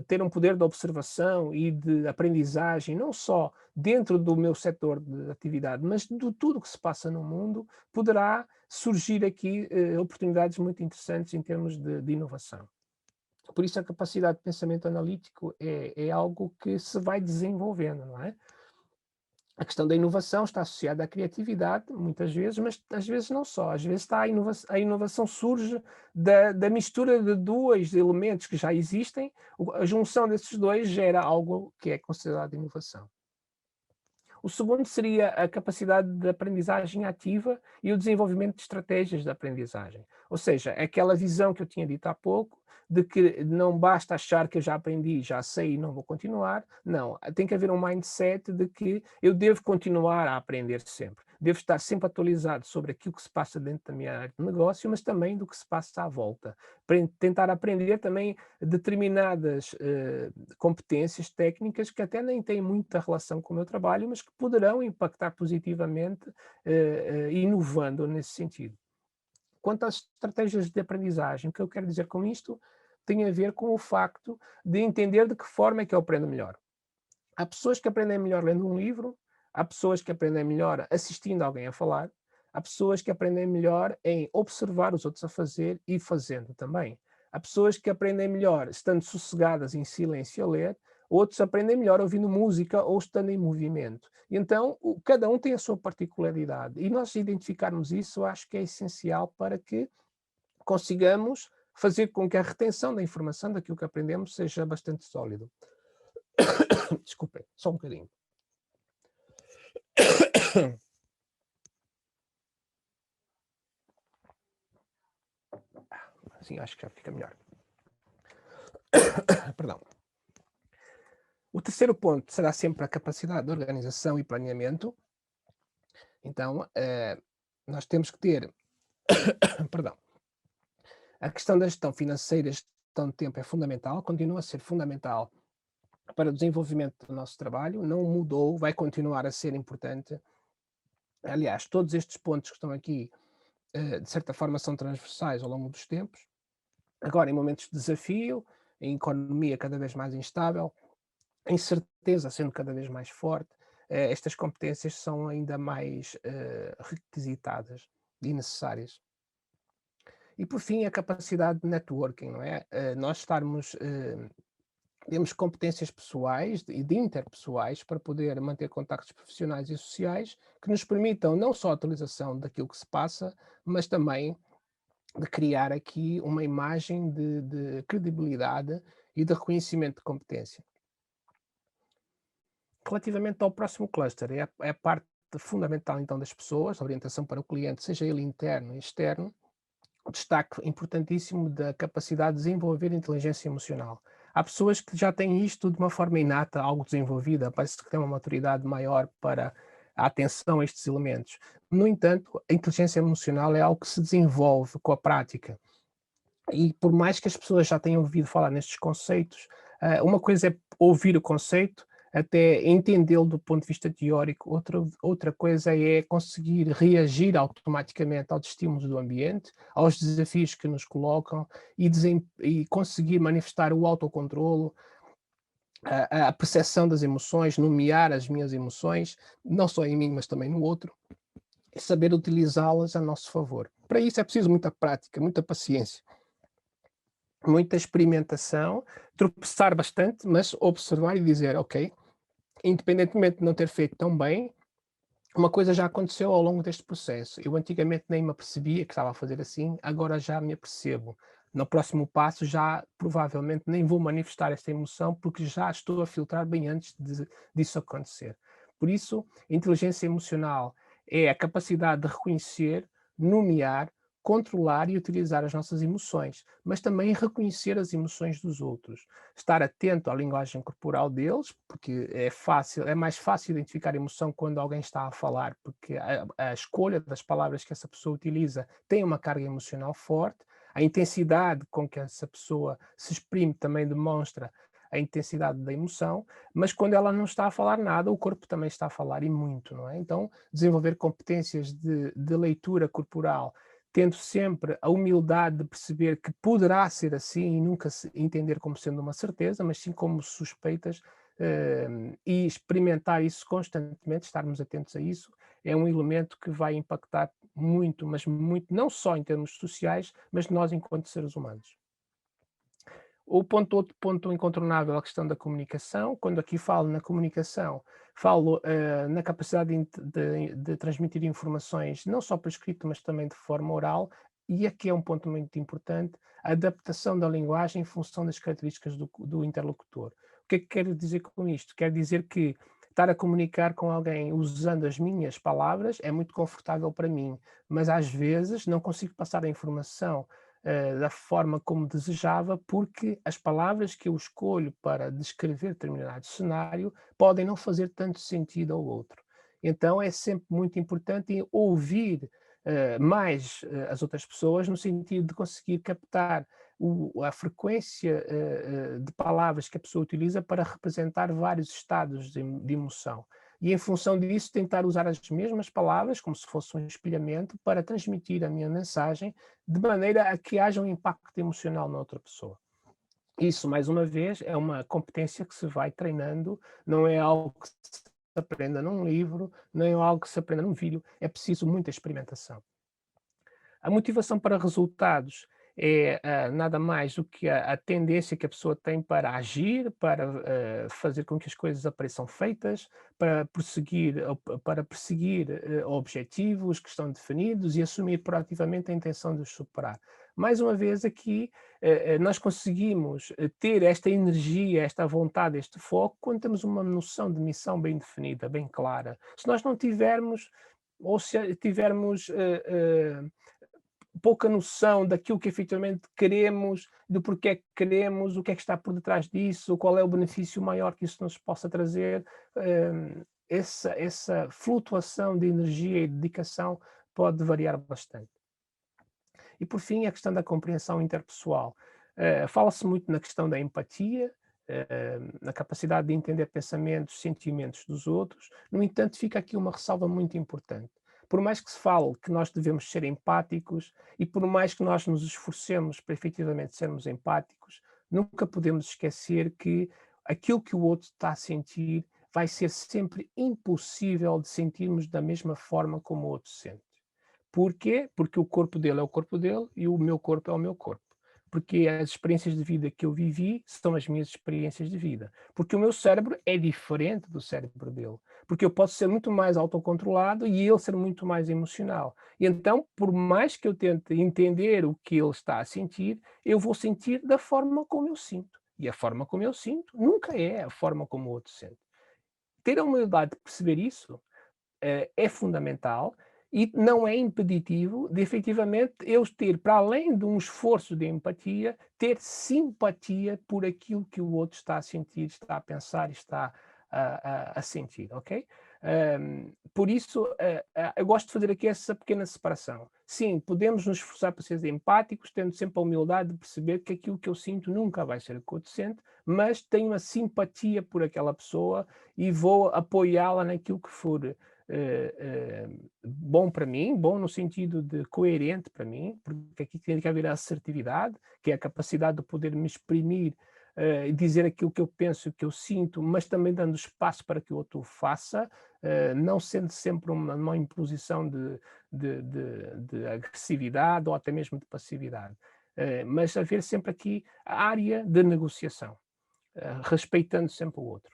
[SPEAKER 2] ter um poder de observação e de aprendizagem, não só dentro do meu setor de atividade, mas de tudo o que se passa no mundo, poderá surgir aqui oportunidades muito interessantes em termos de inovação. Por isso a capacidade de pensamento analítico é algo que se vai desenvolvendo, não é? A questão da inovação está associada à criatividade, muitas vezes, mas às vezes não só. Às vezes a inovação surge da mistura de dois elementos que já existem, a junção desses dois gera algo que é considerado inovação. O segundo seria a capacidade de aprendizagem ativa e o desenvolvimento de estratégias de aprendizagem. Ou seja, aquela visão que eu tinha dito há pouco, de que não basta achar que eu já aprendi, já sei e não vou continuar. Não, tem que haver um mindset de que eu devo continuar a aprender sempre. devo estar sempre atualizado sobre aquilo que se passa dentro da minha área de negócio, mas também do que se passa à volta. Tentar aprender também determinadas competências técnicas que até nem têm muita relação com o meu trabalho, mas que poderão impactar positivamente, inovando nesse sentido. Quanto às estratégias de aprendizagem, o que eu quero dizer com isto tem a ver com o facto de entender de que forma é que eu aprendo melhor. Há pessoas que aprendem melhor lendo um livro, há pessoas que aprendem melhor assistindo alguém a falar, há pessoas que aprendem melhor em observar os outros a fazer e fazendo também. Há pessoas que aprendem melhor estando sossegadas em silêncio a ler, outros aprendem melhor ouvindo música ou estando em movimento. E então, cada um tem a sua particularidade. E nós identificarmos isso, eu acho que é essencial para que consigamos fazer com que a retenção da informação daquilo que aprendemos seja bastante sólido. Desculpem, só um bocadinho. Assim acho que já fica melhor. Perdão. O terceiro ponto será sempre a capacidade de organização e planeamento. Então, nós temos que ter, perdão, a questão da gestão financeira, gestão de tempo é fundamental, continua a ser fundamental para o desenvolvimento do nosso trabalho, não mudou, vai continuar a ser importante. Aliás, todos estes pontos que estão aqui, de certa forma, são transversais ao longo dos tempos. Agora, em momentos de desafio, em economia cada vez mais instável, a incerteza sendo cada vez mais forte, estas competências são ainda mais requisitadas e necessárias. E, por fim, a capacidade de networking, não é? Nós temos competências pessoais e de interpessoais para poder manter contactos profissionais e sociais que nos permitam não só a atualização daquilo que se passa, mas também de criar aqui uma imagem de credibilidade e de reconhecimento de competência. Relativamente ao próximo cluster, é a parte fundamental então das pessoas, a orientação para o cliente, seja ele interno e externo, o destaque importantíssimo da capacidade de desenvolver inteligência emocional. Há pessoas que já têm isto de uma forma inata, algo desenvolvida, parece que têm uma maturidade maior para a atenção a estes elementos. No entanto, a inteligência emocional é algo que se desenvolve com a prática. E por mais que as pessoas já tenham ouvido falar nestes conceitos, uma coisa é ouvir o conceito, até entendê-lo do ponto de vista teórico, outra coisa é conseguir reagir automaticamente aos estímulos do ambiente, aos desafios que nos colocam e conseguir manifestar o autocontrolo, a percepção das emoções, nomear as minhas emoções, não só em mim, mas também no outro, e saber utilizá-las a nosso favor. Para isso é preciso muita prática, muita paciência, muita experimentação, tropeçar bastante, mas observar e dizer, ok, independentemente de não ter feito tão bem, uma coisa já aconteceu ao longo deste processo. Eu antigamente nem me apercebia que estava a fazer assim, agora já me apercebo. No próximo passo já provavelmente nem vou manifestar esta emoção porque já estou a filtrar bem antes disso acontecer. Por isso, inteligência emocional é a capacidade de reconhecer, nomear, controlar e utilizar as nossas emoções, mas também reconhecer as emoções dos outros. Estar atento à linguagem corporal deles, porque é mais fácil identificar emoção quando alguém está a falar, porque a escolha das palavras que essa pessoa utiliza tem uma carga emocional forte, a intensidade com que essa pessoa se exprime também demonstra a intensidade da emoção, mas quando ela não está a falar nada, o corpo também está a falar e muito, não é? Então, desenvolver competências de leitura corporal, tendo sempre a humildade de perceber que poderá ser assim e nunca se entender como sendo uma certeza, mas sim como suspeitas, e experimentar isso constantemente, estarmos atentos a isso, é um elemento que vai impactar muito, mas muito, não só em termos sociais, mas nós enquanto seres humanos. Outro ponto incontornável é a questão da comunicação. Quando aqui falo na comunicação, falo na capacidade de transmitir informações, não só por escrito, mas também de forma oral, e aqui é um ponto muito importante, a adaptação da linguagem em função das características do interlocutor. O que é que quero dizer com isto? Quero dizer que estar a comunicar com alguém usando as minhas palavras é muito confortável para mim, mas às vezes não consigo passar a informação da forma como desejava, porque as palavras que eu escolho para descrever determinado cenário podem não fazer tanto sentido ao outro. Então é sempre muito importante ouvir mais as outras pessoas, no sentido de conseguir captar a frequência de palavras que a pessoa utiliza para representar vários estados de emoção. E em função disso tentar usar as mesmas palavras, como se fosse um espelhamento, para transmitir a minha mensagem de maneira a que haja um impacto emocional na outra pessoa. Isso, mais uma vez, é uma competência que se vai treinando, não é algo que se aprenda num livro, não é algo que se aprenda num vídeo, é preciso muita experimentação. A motivação para resultados é nada mais do que a tendência que a pessoa tem para agir, para fazer com que as coisas apareçam feitas, para perseguir objetivos que estão definidos e assumir proativamente a intenção de os superar. Mais uma vez aqui, nós conseguimos ter esta energia, esta vontade, este foco, quando temos uma noção de missão bem definida, bem clara. Se nós não tivermos, ou se tivermos pouca noção daquilo que efetivamente queremos, do porquê é que queremos, o que é que está por detrás disso, qual é o benefício maior que isso nos possa trazer, essa flutuação de energia e dedicação pode variar bastante. E por fim, a questão da compreensão interpessoal. Fala-se muito na questão da empatia, na capacidade de entender pensamentos, sentimentos dos outros. No entanto, fica aqui uma ressalva muito importante. Por mais que se fale que nós devemos ser empáticos e por mais que nós nos esforcemos para efetivamente sermos empáticos, nunca podemos esquecer que aquilo que o outro está a sentir vai ser sempre impossível de sentirmos da mesma forma como o outro sente. Porquê? Porque o corpo dele é o corpo dele e o meu corpo é o meu corpo. Porque as experiências de vida que eu vivi são as minhas experiências de vida. Porque o meu cérebro é diferente do cérebro dele. Porque eu posso ser muito mais autocontrolado e ele ser muito mais emocional. E então, por mais que eu tente entender o que ele está a sentir, eu vou sentir da forma como eu sinto. E a forma como eu sinto nunca é a forma como o outro sente. Ter a humildade de perceber isso é fundamental e não é impeditivo de efetivamente eu ter, para além de um esforço de empatia, ter simpatia por aquilo que o outro está a sentir, está a pensar e está a sentir, ok? Por isso, eu gosto de fazer aqui essa pequena separação. Sim, podemos nos esforçar para ser empáticos, tendo sempre a humildade de perceber que aquilo que eu sinto nunca vai ser o que o outro sente, mas tenho uma simpatia por aquela pessoa e vou apoiá-la naquilo que for bom para mim, bom no sentido de coerente para mim, porque aqui tem que haver a assertividade, que é a capacidade de poder me exprimir e dizer aquilo que eu penso, que eu sinto, mas também dando espaço para que o outro o faça, não sendo sempre uma imposição de agressividade ou até mesmo de passividade. Mas haver sempre aqui a área de negociação, respeitando sempre o outro.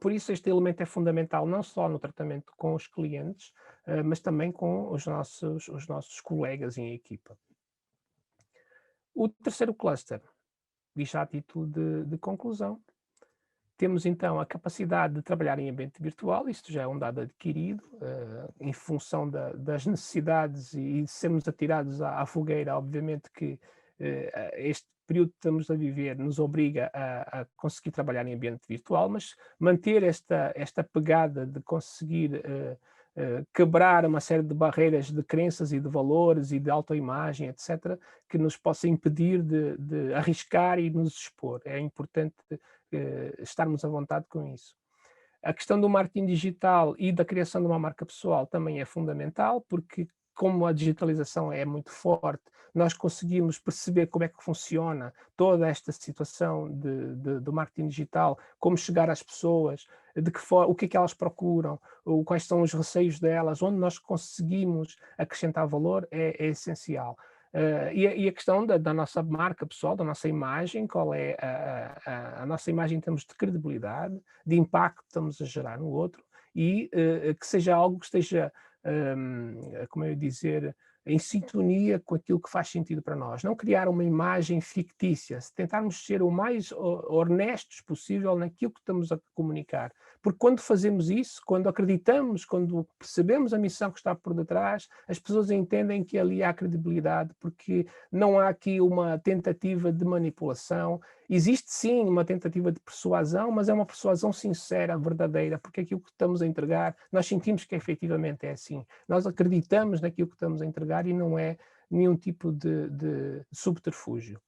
[SPEAKER 2] Por isso, este elemento é fundamental não só no tratamento com os clientes, mas também com os nossos colegas em equipa. O terceiro cluster, diz já a título de conclusão, temos então a capacidade de trabalhar em ambiente virtual, isto já é um dado adquirido, em função das necessidades e de sermos atirados à fogueira, obviamente que este período que estamos a viver nos obriga a conseguir trabalhar em ambiente virtual, mas manter esta pegada de conseguir quebrar uma série de barreiras de crenças e de valores e de autoimagem, etc., que nos possa impedir de arriscar e nos expor. É importante estarmos à vontade com isso. A questão do marketing digital e da criação de uma marca pessoal também é fundamental, porque como a digitalização é muito forte, nós conseguimos perceber como é que funciona toda esta situação do marketing digital, como chegar às pessoas, de que forma, o que é que elas procuram, quais são os receios delas, onde nós conseguimos acrescentar valor é essencial. E a questão da nossa marca pessoal, da nossa imagem, qual é a nossa imagem em termos de credibilidade, de impacto que estamos a gerar no outro, e que seja algo que esteja, como eu ia dizer, em sintonia com aquilo que faz sentido para nós. Não criar uma imagem fictícia, se tentarmos ser o mais honestos possível naquilo que estamos a comunicar. Porque quando fazemos isso, quando acreditamos, quando percebemos a missão que está por detrás, as pessoas entendem que ali há credibilidade, porque não há aqui uma tentativa de manipulação. Existe sim uma tentativa de persuasão, mas é uma persuasão sincera, verdadeira, porque aquilo que estamos a entregar, nós sentimos que efetivamente é assim. Nós acreditamos naquilo que estamos a entregar e não é nenhum tipo de subterfúgio.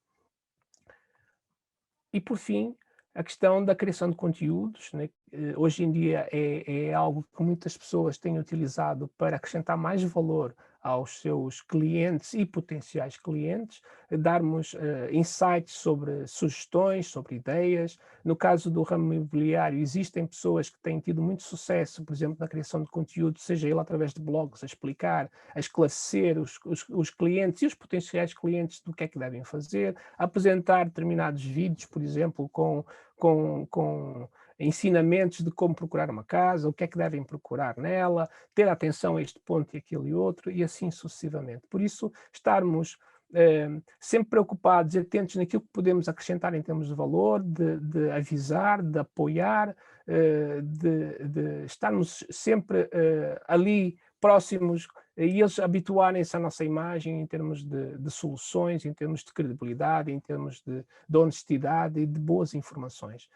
[SPEAKER 2] E por fim, a questão da criação de conteúdos, né? Hoje em dia é algo que muitas pessoas têm utilizado para acrescentar mais valor aos seus clientes e potenciais clientes, darmos insights sobre sugestões, sobre ideias. No caso do ramo imobiliário, existem pessoas que têm tido muito sucesso, por exemplo, na criação de conteúdo, seja ele através de blogs, a explicar, a esclarecer os clientes e os potenciais clientes do que é que devem fazer, a apresentar determinados vídeos, por exemplo, com ensinamentos de como procurar uma casa, o que é que devem procurar nela, ter atenção a este ponto e aquele outro, e assim sucessivamente. Por isso, estarmos sempre preocupados e atentos naquilo que podemos acrescentar em termos de valor, de avisar, de apoiar, de estarmos sempre ali próximos e eles habituarem-se à nossa imagem em termos de soluções, em termos de credibilidade, em termos de honestidade e de boas informações.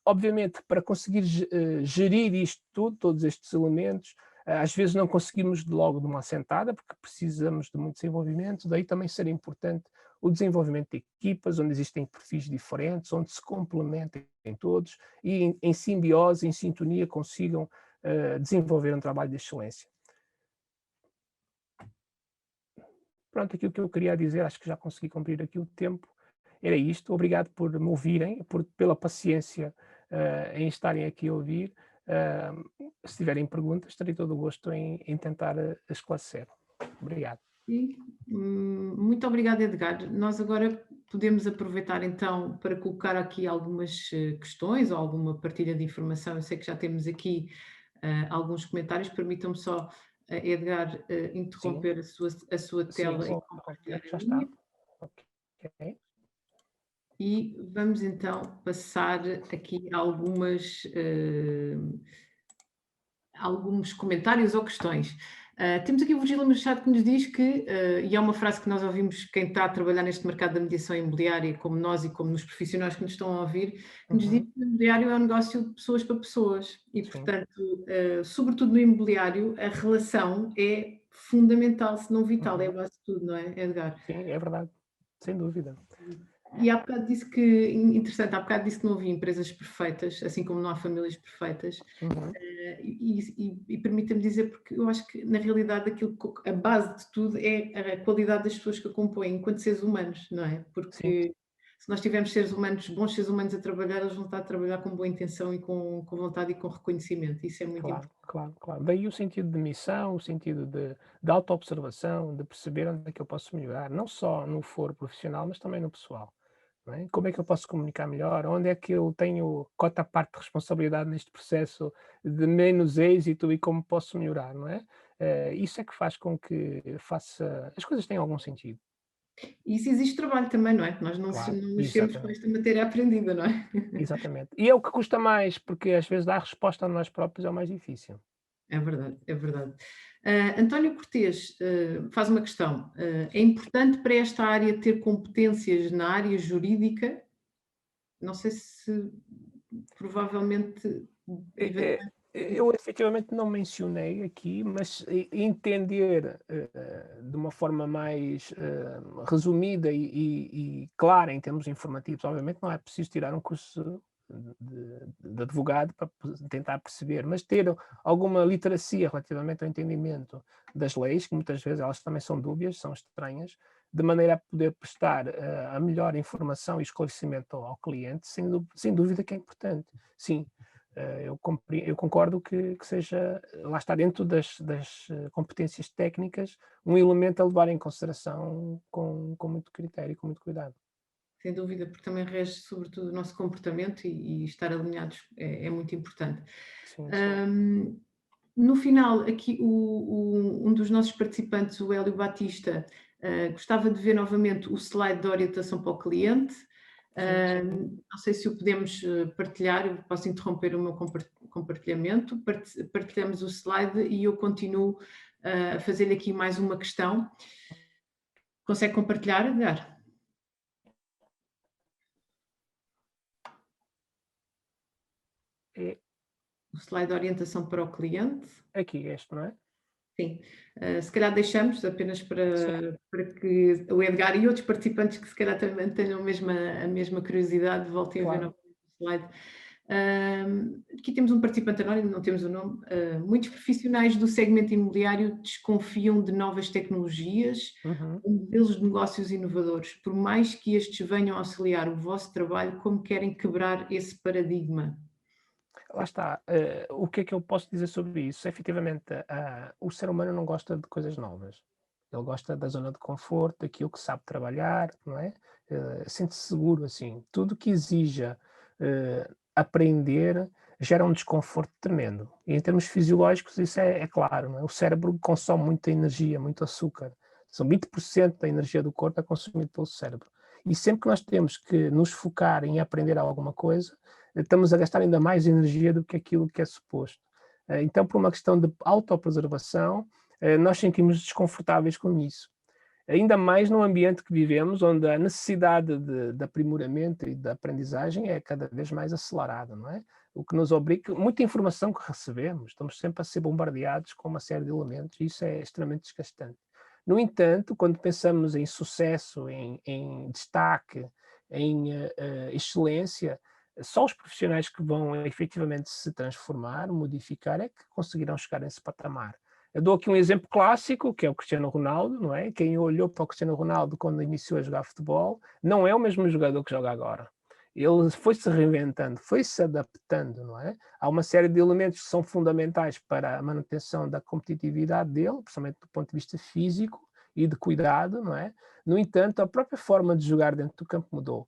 [SPEAKER 2] Obviamente, para conseguir gerir isto tudo, todos estes elementos, às vezes não conseguimos logo de uma assentada, porque precisamos de muito desenvolvimento, daí também ser importante o desenvolvimento de equipas, onde existem perfis diferentes, onde se complementem todos e em simbiose, em sintonia, consigam desenvolver um trabalho de excelência. Pronto, aquilo que eu queria dizer, acho que já consegui cumprir aqui o tempo, era isto. Obrigado por me ouvirem, pela paciência em estarem aqui a ouvir. Se tiverem perguntas, terei todo o gosto em tentar esclarecer. Obrigado.
[SPEAKER 1] Sim, muito obrigada, Edgar. Nós agora podemos aproveitar então para colocar aqui algumas questões ou alguma partilha de informação. Eu sei que já temos aqui alguns comentários. Permitam-me só, Edgar,
[SPEAKER 2] Sim,
[SPEAKER 1] interromper a sua
[SPEAKER 2] sim,
[SPEAKER 1] tela e compartilhar
[SPEAKER 2] já
[SPEAKER 1] a
[SPEAKER 2] está.
[SPEAKER 1] minha.
[SPEAKER 2] Ok.
[SPEAKER 1] E vamos então passar aqui alguns comentários ou questões. Temos aqui o Virgílio Machado que nos diz que, e é uma frase que nós ouvimos quem está a trabalhar neste mercado da mediação imobiliária, como nós e como nos profissionais que nos estão a ouvir, que nos diz que o imobiliário é um negócio de pessoas para pessoas e,
[SPEAKER 2] Sim.
[SPEAKER 1] portanto, sobretudo no imobiliário, a relação é fundamental, se não vital, é a base de tudo, não é, Edgar?
[SPEAKER 2] Sim, é verdade, sem dúvida.
[SPEAKER 1] E há bocado disse que, interessante, há bocado disse que não havia empresas perfeitas, assim como não há famílias perfeitas. E permita-me dizer, porque eu acho que na realidade a base de tudo é a qualidade das pessoas que a compõem enquanto seres humanos, não é?
[SPEAKER 2] Sim,
[SPEAKER 1] Porque se nós tivermos seres humanos, bons seres humanos a trabalhar, eles vão estar a trabalhar com boa intenção e com vontade e com reconhecimento. Isso é muito
[SPEAKER 2] claro,
[SPEAKER 1] importante.
[SPEAKER 2] claro. Daí o sentido de missão, o sentido de autoobservação, de perceber onde é que eu posso melhorar, não só no foro profissional, mas também no pessoal. Não é? Como é que eu posso comunicar melhor? Onde é que eu tenho cota parte de responsabilidade neste processo de menos êxito e como posso melhorar, não é? Isso é que faz com que as coisas tenham algum sentido.
[SPEAKER 1] E isso exige trabalho também, não é? Nós
[SPEAKER 2] Claro,
[SPEAKER 1] não nascemos com
[SPEAKER 2] exatamente.
[SPEAKER 1] esta matéria aprendida, não é?
[SPEAKER 2] Exatamente. E é o que custa mais, porque às vezes dar resposta a nós próprios é o mais difícil.
[SPEAKER 1] É verdade, é verdade. António Cortês faz uma questão. É importante para esta área ter competências na área jurídica? Não sei se provavelmente,
[SPEAKER 2] É,
[SPEAKER 1] eventualmente,
[SPEAKER 2] eu efetivamente não mencionei aqui, mas entender de uma forma mais resumida e clara em termos informativos, obviamente não é preciso tirar um curso de advogado para tentar perceber, mas ter alguma literacia relativamente ao entendimento das leis, que muitas vezes elas também são dúbias, são estranhas, de maneira a poder prestar a melhor informação e esclarecimento ao cliente, sem dúvida que é importante. Sim, eu concordo que seja, lá está dentro das competências técnicas, um elemento a levar em consideração com muito critério e com muito cuidado.
[SPEAKER 1] sem dúvida, porque também rege sobretudo o nosso comportamento e estar alinhados é muito importante.
[SPEAKER 2] Sim, sim.
[SPEAKER 1] Hum, No final, aqui um dos nossos participantes, o Hélio Batista, gostava de ver novamente o slide de orientação para o cliente. Não sei se o podemos partilhar, eu posso interromper o meu compartilhamento, partilhamos o slide e eu continuo a fazer-lhe aqui mais uma questão. Consegue compartilhar, Edgar?
[SPEAKER 2] É
[SPEAKER 1] O slide de orientação para o cliente.
[SPEAKER 2] aqui este, não é?
[SPEAKER 1] Sim, se calhar deixamos apenas
[SPEAKER 2] Sim,
[SPEAKER 1] para que o Edgar e outros participantes que se calhar também tenham a mesma curiosidade voltem a ver
[SPEAKER 2] claro.
[SPEAKER 1] novamente o slide. Aqui temos um participante anónimo, não temos o nome. Muitos profissionais do segmento imobiliário desconfiam de novas tecnologias,
[SPEAKER 2] Uhum.
[SPEAKER 1] modelos de negócios inovadores. Por mais que estes venham auxiliar o vosso trabalho, como querem quebrar esse paradigma?
[SPEAKER 2] Lá está. O que é que eu posso dizer sobre isso? Efetivamente, o ser humano não gosta de coisas novas. Ele gosta da zona de conforto, daquilo que sabe trabalhar, não é? Sente-se seguro, assim. Tudo que exija aprender gera um desconforto tremendo. E em termos fisiológicos, isso é claro, não é? O cérebro consome muita energia, muito açúcar. São 20% da energia do corpo é consumido pelo cérebro. E sempre que nós temos que nos focar em aprender alguma coisa, estamos a gastar ainda mais energia do que aquilo que é suposto. Então, por uma questão de autopreservação, nós sentimos desconfortáveis com isso. Ainda mais no ambiente que vivemos, onde a necessidade de aprimoramento e de aprendizagem é cada vez mais acelerada, não é? O que nos obriga, muita informação que recebemos, estamos sempre a ser bombardeados com uma série de elementos, e isso é extremamente desgastante. No entanto, quando pensamos em sucesso, em destaque, em excelência, só os profissionais que vão efetivamente se transformar, modificar, é que conseguirão chegar a esse patamar. Eu dou aqui um exemplo clássico, que é o Cristiano Ronaldo, não é? Quem olhou para o Cristiano Ronaldo quando iniciou a jogar futebol, não é o mesmo jogador que joga agora. Ele foi-se reinventando, foi-se adaptando, não é? Há uma série de elementos que são fundamentais para a manutenção da competitividade dele, principalmente do ponto de vista físico e de cuidado, não é? No entanto, a própria forma de jogar dentro do campo mudou.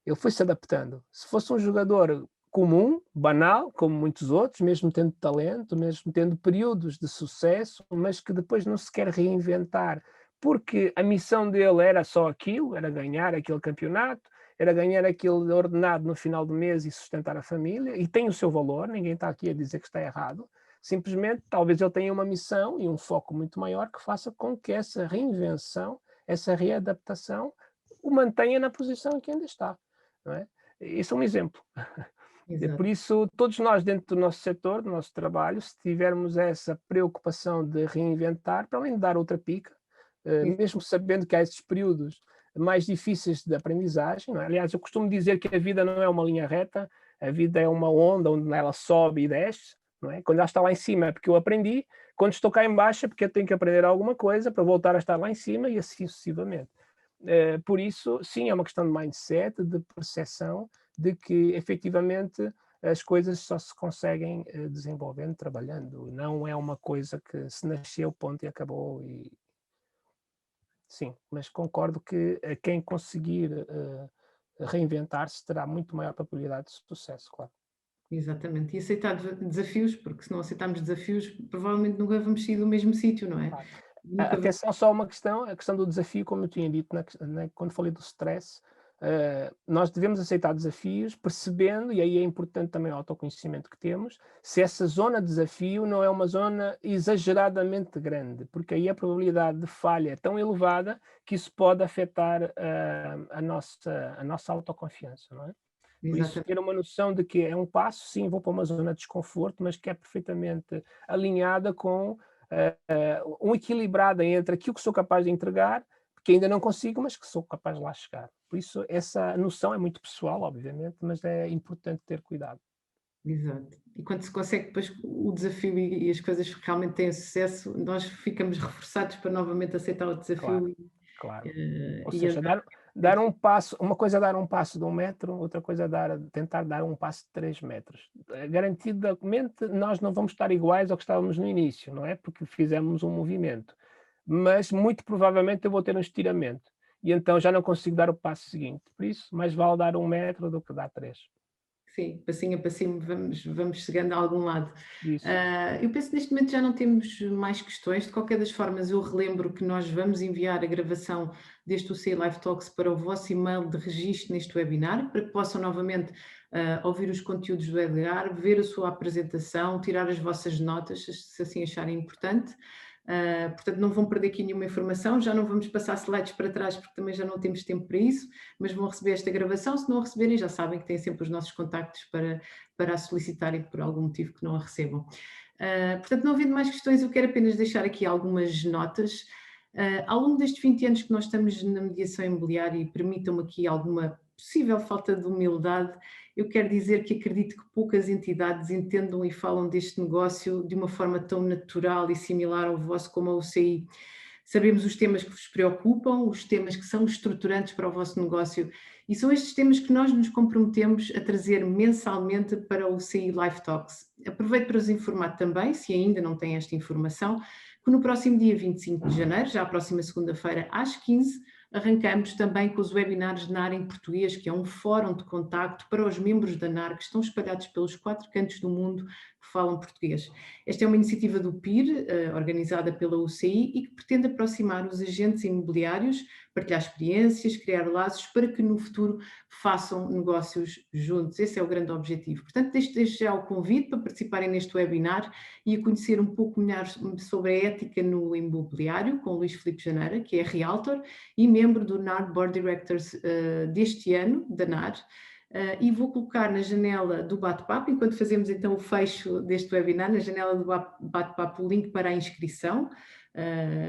[SPEAKER 2] Ele foi-se adaptando. Se fosse um jogador comum, banal, como muitos outros, mesmo tendo talento, mesmo tendo períodos de sucesso, mas que depois não se quer reinventar, porque a missão dele era só aquilo, era ganhar aquele campeonato, era ganhar aquele ordenado no final do mês e sustentar a família, e tem o seu valor, ninguém está aqui a dizer que está errado, simplesmente talvez ele tenha uma missão e um foco muito maior que faça com que essa reinvenção, essa readaptação, o mantenha na posição em que ainda está. Não é? Esse é um exemplo. Por
[SPEAKER 1] Exato.
[SPEAKER 2] isso, todos nós dentro do nosso setor, do nosso trabalho, se tivermos essa preocupação de reinventar, para além de dar outra pica, mesmo sabendo que há esses períodos mais difíceis de aprendizagem, não é? Aliás, eu costumo dizer que a vida não é uma linha reta, a vida é uma onda onde ela sobe e desce, não é? Quando ela está lá em cima é porque eu aprendi, quando estou cá em baixo é porque eu tenho que aprender alguma coisa para voltar a estar lá em cima e assim sucessivamente. Por isso, sim, é uma questão de mindset, de percepção, de que efetivamente as coisas só se conseguem desenvolvendo trabalhando. Não é uma coisa que se nasceu, ponto e acabou. Sim, mas concordo que quem conseguir reinventar-se terá muito maior probabilidade de sucesso, claro.
[SPEAKER 1] Exatamente, e aceitar desafios, porque se não aceitarmos desafios, provavelmente nunca vamos sair do mesmo sítio, não é?
[SPEAKER 2] Claro.
[SPEAKER 1] Nunca vamos.
[SPEAKER 2] Atenção, só uma questão, a questão do desafio, como eu tinha dito quando falei do stress, nós devemos aceitar desafios percebendo, e aí é importante também o autoconhecimento que temos, se essa zona de desafio não é uma zona exageradamente grande, porque aí a probabilidade de falha é tão elevada que isso pode afetar a nossa autoconfiança, não é? Por isso,
[SPEAKER 1] Exatamente,
[SPEAKER 2] ter uma noção de que é um passo, sim, vou para uma zona de desconforto, mas que é perfeitamente alinhada com um equilibrado entre aquilo que sou capaz de entregar, que ainda não consigo, mas que sou capaz de lá chegar. Por isso, essa noção é muito pessoal, obviamente, mas é importante ter cuidado.
[SPEAKER 1] exato. E quando se consegue depois o desafio e as coisas realmente têm sucesso, nós ficamos reforçados para novamente aceitar o
[SPEAKER 2] Claro,
[SPEAKER 1] desafio
[SPEAKER 2] claro. Ou
[SPEAKER 1] e
[SPEAKER 2] seja,
[SPEAKER 1] entrar
[SPEAKER 2] dar um passo, uma coisa é dar um passo de 1 metro, outra coisa é tentar dar um passo de 3 metros. Garantidamente nós não vamos estar iguais ao que estávamos no início, não é? Porque fizemos um movimento. Mas muito provavelmente eu vou ter um estiramento. E então já não consigo dar o passo seguinte. Por isso, mais vale dar 1 metro do que dar 3.
[SPEAKER 1] sim, passinho a passinho vamos chegando a algum lado.
[SPEAKER 2] Isso.
[SPEAKER 1] Eu penso que neste momento já não temos mais questões. De qualquer das formas, eu relembro que nós vamos enviar a gravação deste UCI Live Talks para o vosso e-mail de registro neste webinar, para que possam novamente ouvir os conteúdos do webinar, ver a sua apresentação, tirar as vossas notas, se assim acharem importante. Portanto, não vão perder aqui nenhuma informação, já não vamos passar slides para trás porque também já não temos tempo para isso, mas vão receber esta gravação. Se não a receberem, já sabem que têm sempre os nossos contactos para a solicitarem por algum motivo que não a recebam. Portanto, não havendo mais questões, eu quero apenas deixar aqui algumas notas. Ao longo destes 20 anos que nós estamos na mediação imobiliária, e permitam-me aqui alguma possível falta de humildade, eu quero dizer que acredito que poucas entidades entendam e falam deste negócio de uma forma tão natural e similar ao vosso como a UCI. Sabemos os temas que vos preocupam, os temas que são estruturantes para o vosso negócio, e são estes temas que nós nos comprometemos a trazer mensalmente para o UCI Live Talks. Aproveito para vos informar também, se ainda não têm esta informação, que no próximo dia 25 de janeiro, já a próxima segunda-feira, às 15, arrancamos também com os webinars NAR em português, que é um fórum de contacto para os membros da NAR que estão espalhados pelos 4 cantos do mundo que falam português. Esta é uma iniciativa do PIR, organizada pela UCI, e que pretende aproximar os agentes imobiliários, partilhar experiências, criar laços para que no futuro façam negócios juntos. Esse é o grande objetivo. Portanto, deixo já o convite para participarem neste webinar e a conhecer um pouco melhor sobre a ética no imobiliário, com o Luís Filipe Janeira, que é Realtor e membro do NAR Board Directors deste ano, da NAR. E vou colocar na janela do bate-papo, enquanto fazemos então o fecho deste webinar, na janela do bate-papo o link para a inscrição.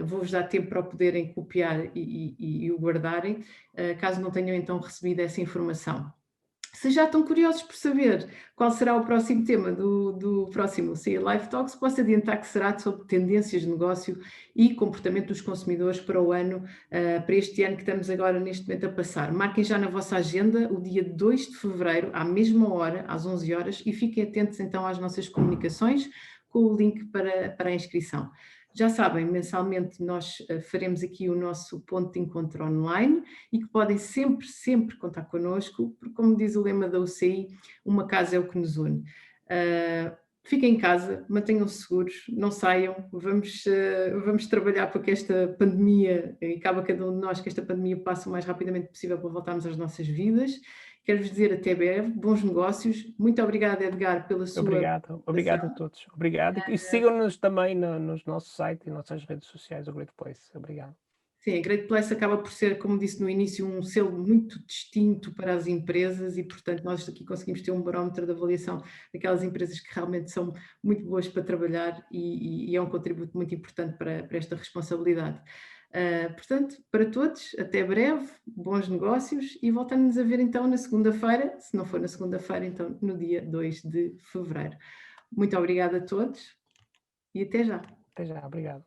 [SPEAKER 1] Vou-vos dar tempo para o poderem copiar e o guardarem, caso não tenham então recebido essa informação. Se já estão curiosos por saber qual será o próximo tema do próximo UCI Live Talks, posso adiantar que será sobre tendências de negócio e comportamento dos consumidores para o ano, para este ano que estamos agora neste momento a passar. Marquem já na vossa agenda o dia 2 de fevereiro, à mesma hora, às 11 horas, e fiquem atentos então às nossas comunicações com o link para a inscrição. Já sabem, mensalmente nós faremos aqui o nosso ponto de encontro online e que podem sempre, sempre contar connosco, porque como diz o lema da UCI, uma casa é o que nos une. Fiquem em casa, mantenham-se seguros, não saiam, vamos trabalhar para que esta pandemia, e cabe a cada um de nós que esta pandemia passe o mais rapidamente possível para voltarmos às nossas vidas. Quero-vos dizer até breve, bons negócios. Muito obrigada, Edgar, pela sua
[SPEAKER 2] Obrigado a todos. Obrigado. E sigam-nos também no nosso site e nas nossas redes sociais, o Great Place. Obrigado.
[SPEAKER 1] Sim, a Great Place acaba por ser, como disse no início, um selo muito distinto para as empresas e, portanto, nós aqui conseguimos ter um barómetro de avaliação daquelas empresas que realmente são muito boas para trabalhar e é um contributo muito importante para esta responsabilidade. Portanto, para todos, até breve, bons negócios e voltamos a ver então na segunda-feira, se não for na segunda-feira, então no dia 2 de fevereiro. Muito obrigada a todos e até já.
[SPEAKER 2] Até já, obrigado.